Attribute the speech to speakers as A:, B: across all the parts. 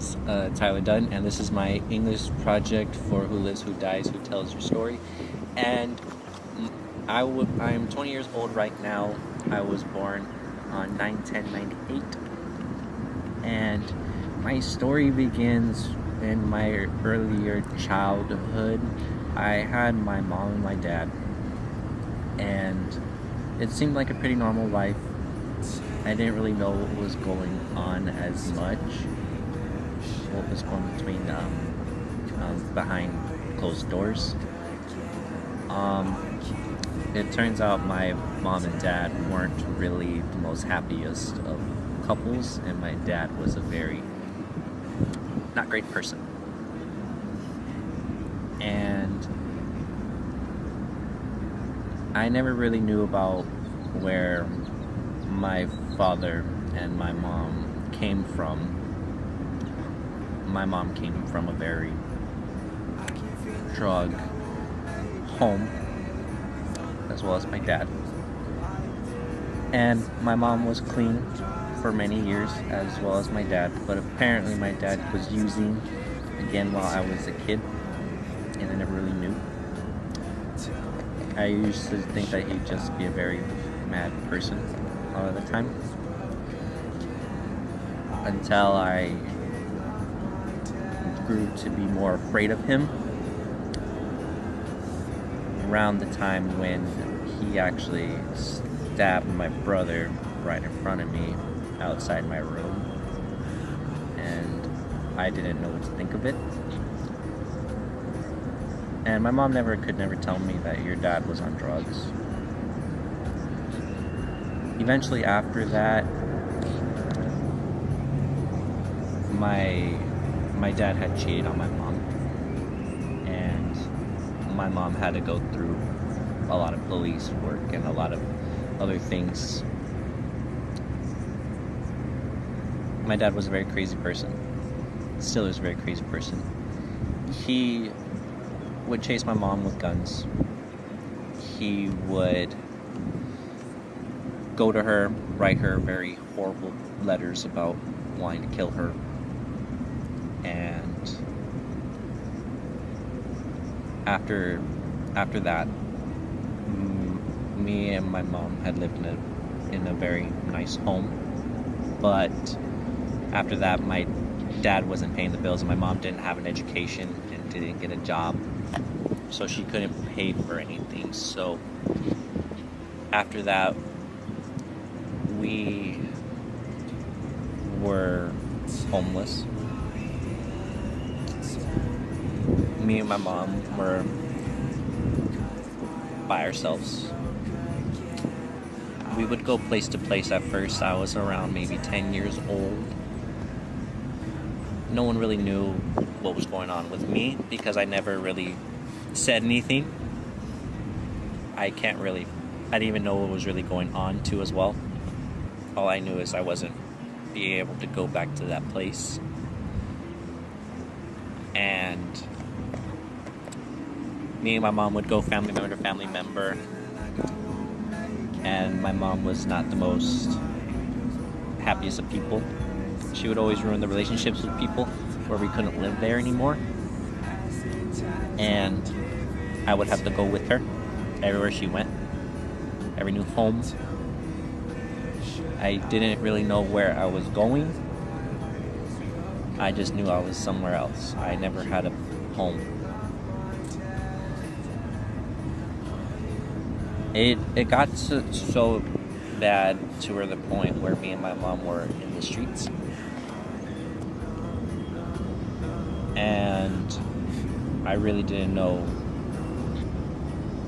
A: is Tyler Dunn, and this is my English project for Who Lives, Who Dies, Who Tells Your Story. And I'm 20 years old right now. I was born on 9/10/98, and my story begins in my earlier childhood. I had my mom and my dad, and it seemed like a pretty normal life. I didn't really know what was going on as much, what was going between behind closed doors. It turns out my mom and dad weren't really the most happiest of couples, and my dad was a very not great person. And I never really knew about where my father and my mom came from. My mom came from a very drug home, as well as my dad. And my mom was clean for many years, as well as my dad, but apparently my dad was using again while I was a kid, and I never really knew. I used to think that he'd just be a very mad person all of the time, until I grew to be more afraid of him around the time when he actually stabbed my brother right in front of me outside my room, and I didn't know what to think of it. And my mom could never tell me that your dad was on drugs. Eventually after that, my dad had cheated on my mom, and my mom had to go through a lot of police work and a lot of other things. My dad was a very crazy person. Still is a very crazy person. He would chase my mom with guns. He would go to her, write her very horrible letters about wanting to kill her. And after that, me and my mom had lived in a very nice home. But after that, my dad wasn't paying the bills, and my mom didn't have an education and didn't get a job, so she couldn't pay for anything. So after that, we were homeless. Me and my mom were by ourselves. We would go place to place at first. I was around maybe 10 years old. No one really knew what was going on with me because I never really said anything. I didn't even know what was really going on too as well. All I knew is I wasn't being able to go back to that place. And me and my mom would go family member to family member, and my mom was not the most happiest of people. She would always ruin the relationships with people where we couldn't live there anymore, and I would have to go with her everywhere she went, every new home. I didn't really know where I was going. I just knew I was somewhere else. I never had a home. It got so bad to the point where me and my mom were in the streets. And I really didn't know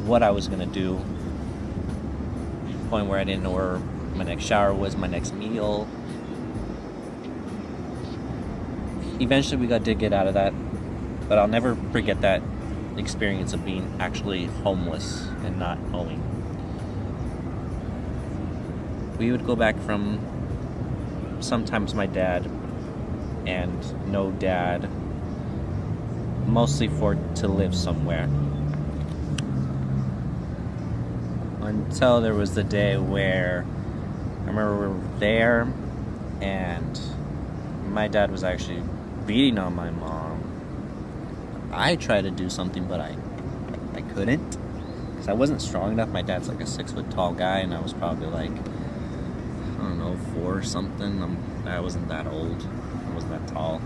A: what I was going to do. To the point where I didn't know where my next shower was, my next meal. Eventually we did get out of that, but I'll never forget that experience of being actually homeless and not knowing. We would go back from sometimes my dad and no dad, mostly to live somewhere. Until there was the day where I remember we were there, and my dad was actually beating on my mom, I tried to do something, but I couldn't. Because I wasn't strong enough. My dad's like a 6 foot tall guy, and I was probably like, I don't know, 4 or something. I wasn't that old. I wasn't that tall.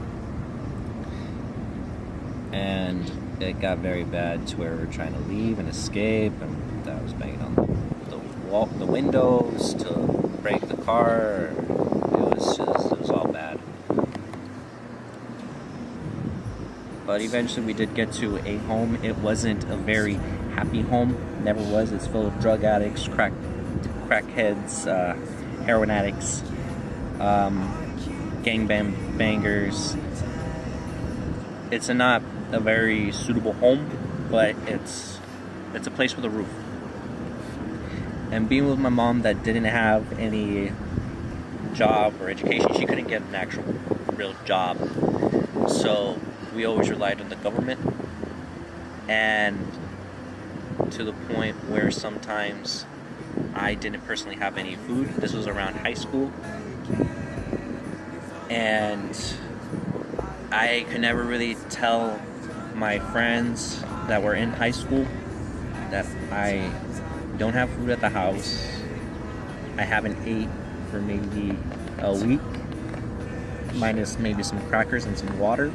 A: And it got very bad to where we were trying to leave and escape, and Dad was banging on the windows to break the car. It was all bad. But eventually we did get to a home. It wasn't a very happy home. Never was. It's full of drug addicts, crackheads, heroin addicts, bangers. It's not a very suitable home, but it's a place with a roof. And being with my mom that didn't have any job or education, she couldn't get an actual real job. So we always relied on the government, and to the point where sometimes I didn't personally have any food. This was around high school, and I could never really tell my friends that were in high school that I don't have food at the house. I haven't ate for maybe a week, minus maybe some crackers and some water.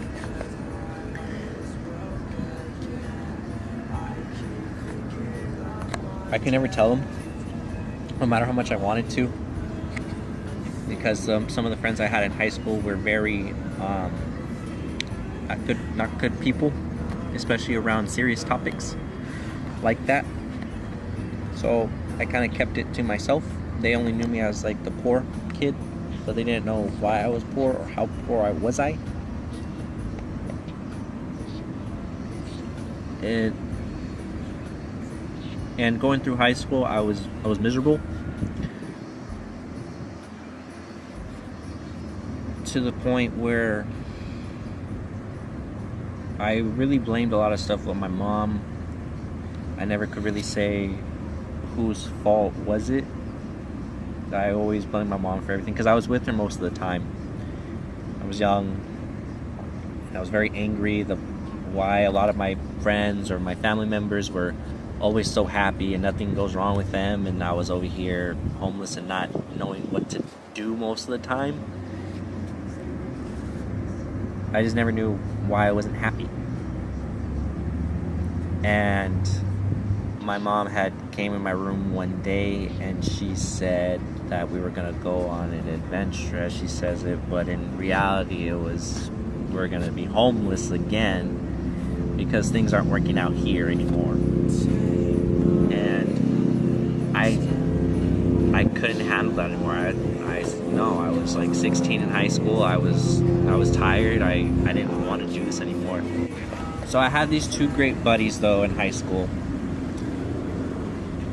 A: I could never tell them, no matter how much I wanted to, because some of the friends I had in high school were very not good people, especially around serious topics like that. So I kind of kept it to myself. They only knew me as like the poor kid, but they didn't know why I was poor or how poor I was. And going through high school, I was miserable, to the point where I really blamed a lot of stuff on my mom. I never could really say whose fault was it. I always blamed my mom for everything because I was with her most of the time. I was young, and I was very angry why a lot of my friends or my family members were always so happy and nothing goes wrong with them, and I was over here homeless and not knowing what to do most of the time. I just never knew why I wasn't happy. And my mom came in my room one day, and she said that we were gonna go on an adventure, as she says it, but in reality it was we're gonna be homeless again because things aren't working out here anymore. And I couldn't handle that anymore. I was like 16 in high school. I was tired. I didn't want to do this anymore. So I had these two great buddies though in high school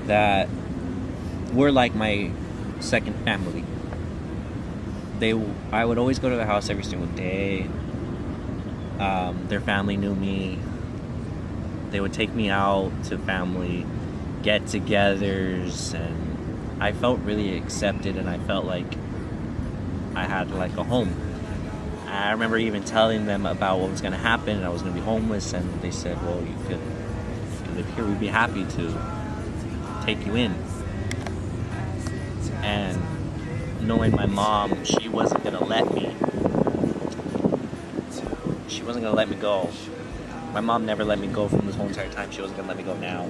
A: that were like my second family. I would always go to their house every single day. Their family knew me. They would take me out to family get-togethers, and I felt really accepted, and I felt like I had like a home. I remember even telling them about what was going to happen, and I was going to be homeless, and they said, well, you could live here, we'd be happy to take you in. And knowing my mom, she wasn't going to let me go. My mom never let me go from this whole entire time. She wasn't going to let me go now.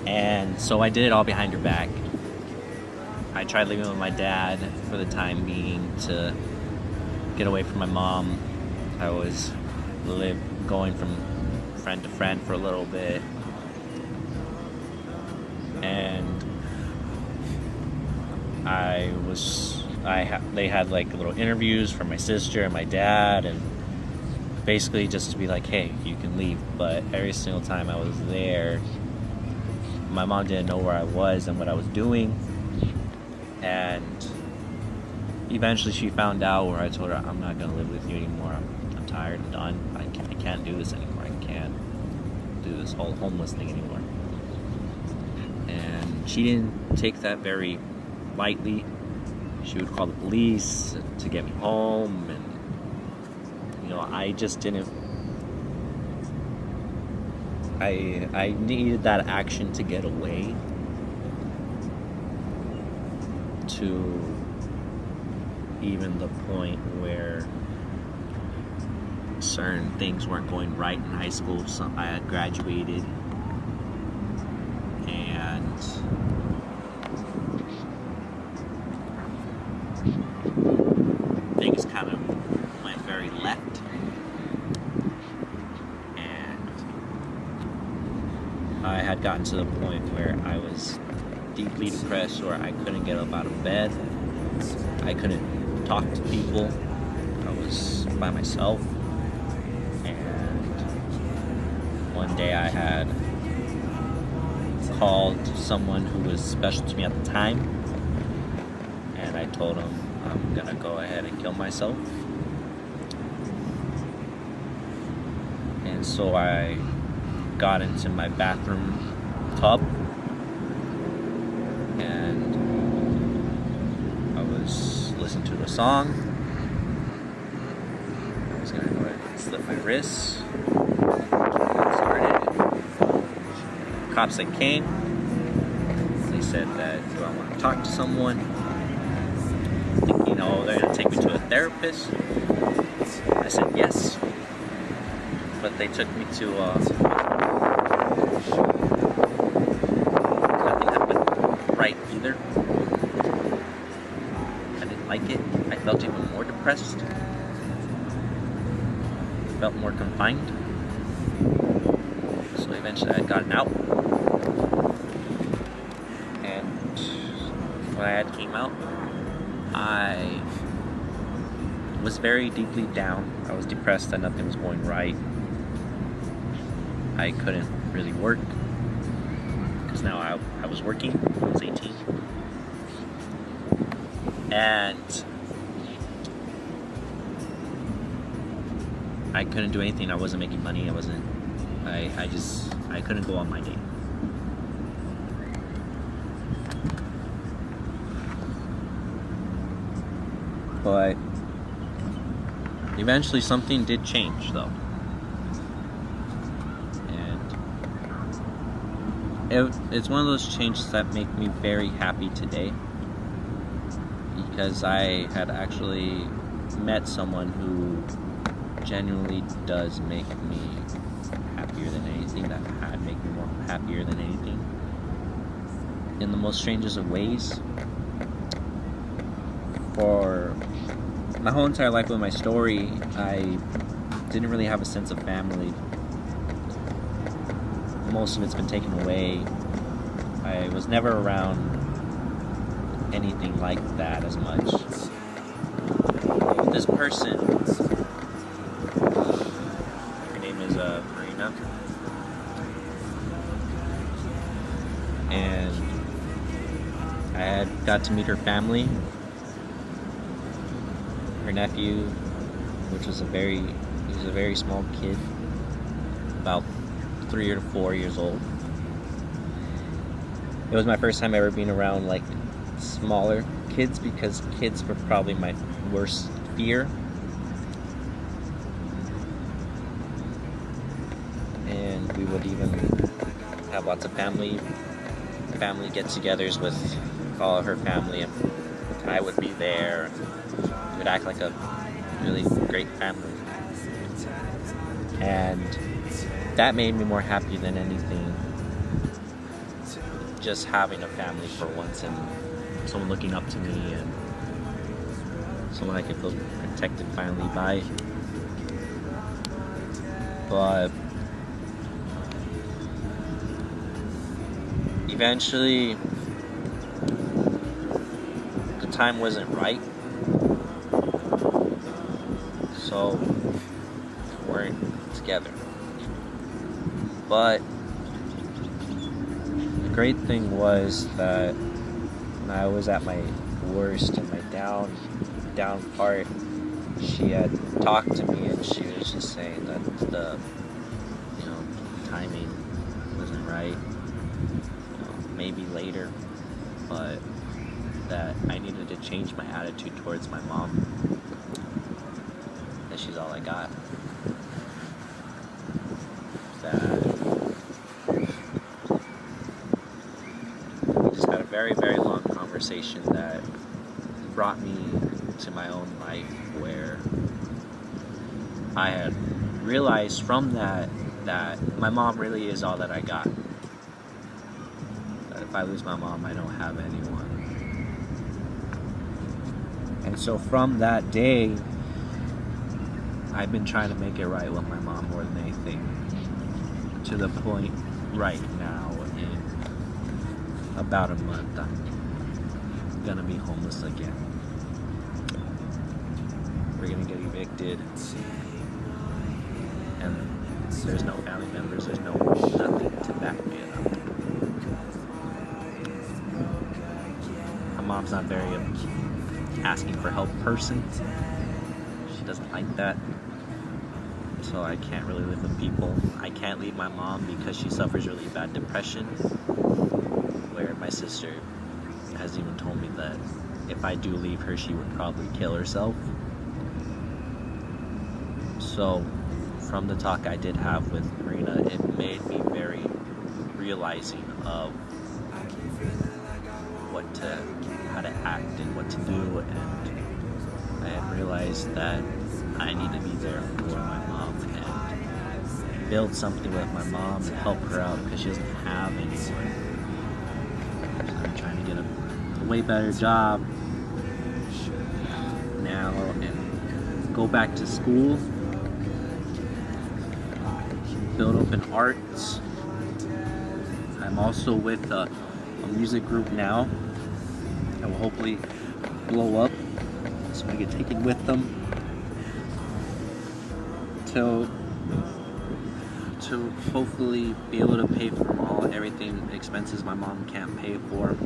A: And so I did it all behind her back. I tried living with my dad for the time being to get away from my mom. I was going from friend to friend for a little bit. And they had like little interviews for my sister and my dad, and basically just to be like, hey, you can leave. But every single time I was there, my mom didn't know where I was and what I was doing. And eventually she found out, where I told her, I'm not going to live with you anymore. I'm tired, I'm done. I can't do this anymore. I can't do this whole homeless thing anymore. And she didn't take that very lightly. She would call the police to get me home, and I just didn't. I needed that action to get away, to even the point where certain things weren't going right in high school. So I had graduated, and things kind of went very left, and I had gotten to the point where I was deeply depressed, or I couldn't get up out of bed. I couldn't talk to people. I was by myself. And one day I had called someone who was special to me at the time, and I told him I'm gonna go ahead and kill myself. And so I got into my bathroom tub, and I was listening to the song. I was gonna go ahead and slit my wrists. Cops that came, they said that, do I want to talk to someone? They're going to take me to a therapist. I said yes, but they took me to nothing happened right either. I didn't like it. I felt even more depressed. I felt more confined. So eventually I had gotten out. When I had came out, I was very deeply down. I was depressed that nothing was going right. I couldn't really work because now I was working. I was 18, and I couldn't do anything. I wasn't making money. I couldn't go on my day. But eventually something did change, though. And it's one of those changes that make me very happy today, because I had actually met someone who genuinely does make me happier than anything, that had made me more happier than anything, in the most strangest of ways. For my whole entire life with my story, I didn't really have a sense of family. Most of it's been taken away. I was never around anything like that as much. With this person, her name is Marina, and I had got to meet her family. Her nephew, which was he was a very small kid, about 3 or 4 years old. It was my first time ever being around like smaller kids, because kids were probably my worst fear. And we would even have lots of family get-togethers with all of her family, and I would be there. We would act like a really great family, and that made me more happy than anything. Just having a family for once, and someone looking up to me, and someone I could feel protected finally by. But eventually, the time wasn't right, so we weren't together. But the great thing was that when I was at my worst and my down part, she had talked to me, and she was just saying that the timing wasn't right. Maybe later, but that I needed to change my attitude towards my mom. that she's all I got. That we just had a very, very long conversation that brought me to my own life, where I had realized from that my mom really is all that I got. That if I lose my mom, I don't have anyone. And so from that day, I've been trying to make it right with my mom more than anything. To the point right now, in about a month, I'm gonna be homeless again. We're gonna get evicted, and there's no family members, there's nothing to back me up. My mom's not very asking for help person. She doesn't like that. So I can't really live with people. I can't leave my mom because she suffers really bad depression, where my sister has even told me that if I do leave her, she would probably kill herself. So from the talk I did have with Marina, it made me very realizing of how to act and what to do, and I had realized that I need to be there for my mom and build something with my mom and help her out because she doesn't have anyone. So I'm trying to get a way better job now and go back to school, build up in arts. I'm also with a music group now that will hopefully blow up, so I get taken with them to hopefully be able to pay for everything expenses my mom can't pay for,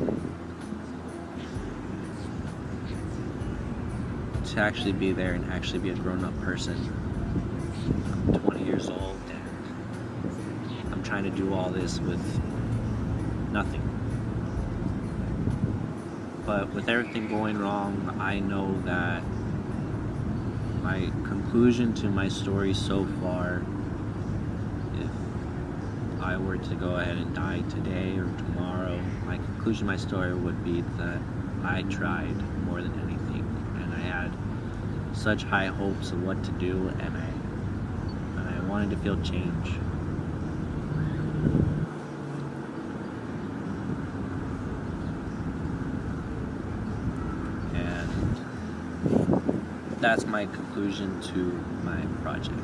A: to actually be there and actually be a grown-up person. I'm 20 years old and I'm trying to do all this with nothing. But with everything going wrong, I know that my conclusion to my story so far, if I were to go ahead and die today or tomorrow, my conclusion to my story would be that I tried more than anything, and I had such high hopes of what to do, and I wanted to feel change. That's my conclusion to my project.